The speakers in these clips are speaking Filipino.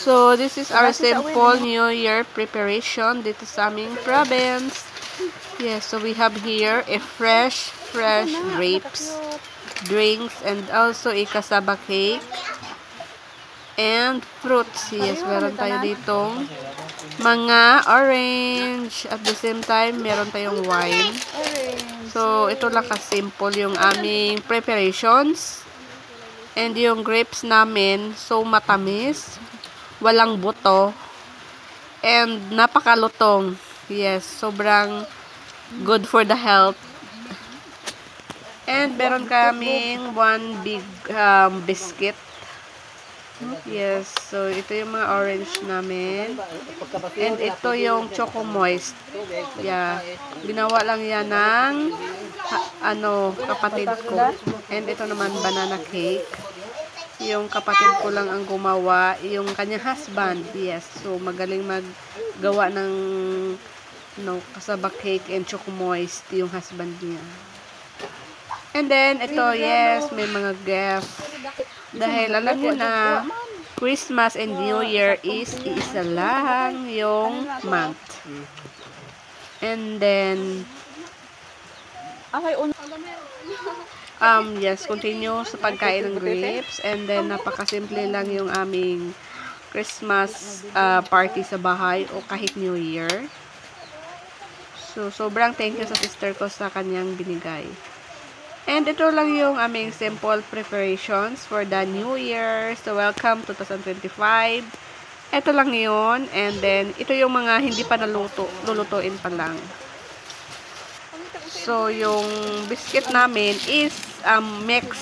So, this is our simple New Year preparation dito sa aming province. Yes, so we have here a fresh grapes, drinks, and also a cassava cake. And fruits. Yes, meron tayo ditong mga orange. At the same time, meron tayong wine. So, ito lang ka-simple yung aming preparations. And yung grapes namin, so matamis. Walang buto. And napakalutong. Yes, sobrang good for the health. And meron kaming one big biscuit. Yes, so ito yung mga orange namin. And ito yung Choco Moist. Yeah, ginawa lang yan ng kapatid ko. And ito naman banana cake. Yung kapatid ko lang ang gumawa, yung kanyang husband. Yes, so magaling maggawa ng cassava cake and Choco Moist yung husband niya. And then ito, yes, may mga gift. Dahil alam niyo na, Christmas and New Year is isa lang yung month. And then, yes, continue sa pagkain ng grapes. And then, napakasimple lang yung aming Christmas party sa bahay o kahit New Year. So, sobrang thank you sa sister ko sa kanyang binigay. And ito lang yung aming simple preparations for the New Year. So, welcome 2025. Ito lang yun. And then, ito yung mga hindi pa naluto. Lulutuin pa lang. So, yung biscuit namin is mix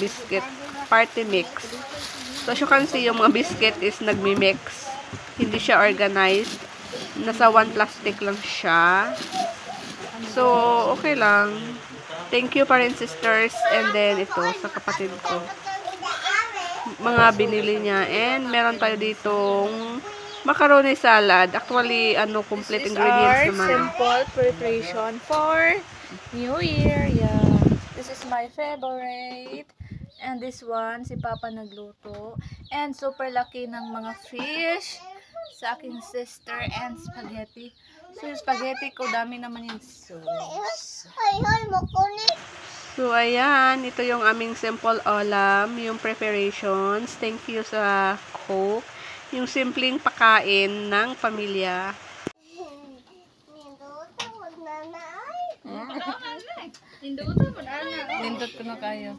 biscuit. Party mix. So, as you can see, yung mga biscuit is nagmi-mix. Hindi siya organized. Nasa one plastic lang siya. So, okay lang. Thank you, parents, sisters. And then, ito, sa kapatid ko. Mga binili niya. And, meron tayo ditong macaroni salad. Actually, complete ingredients naman. This is our simple preparation for New Year. Yeah. This is my favorite. And this one, si Papa nagluto. And super laki ng mga fish sa aking sister and spaghetti. So, yung spaghetti ko, dami naman yung sauce. So, ayan. Ito yung aming simple ulam. Yung preparations. Thank you sa cook. Yung simpleng pakain ng pamilya. Nindot ko na kayo.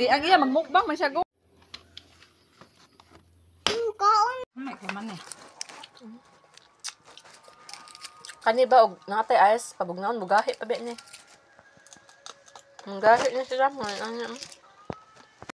Di, ang iya, magmukbang. Masyago. May kaman eh. Kani ba og natay ayos pabugnaon mugahi pa ba ni? Mugahi na sila mo.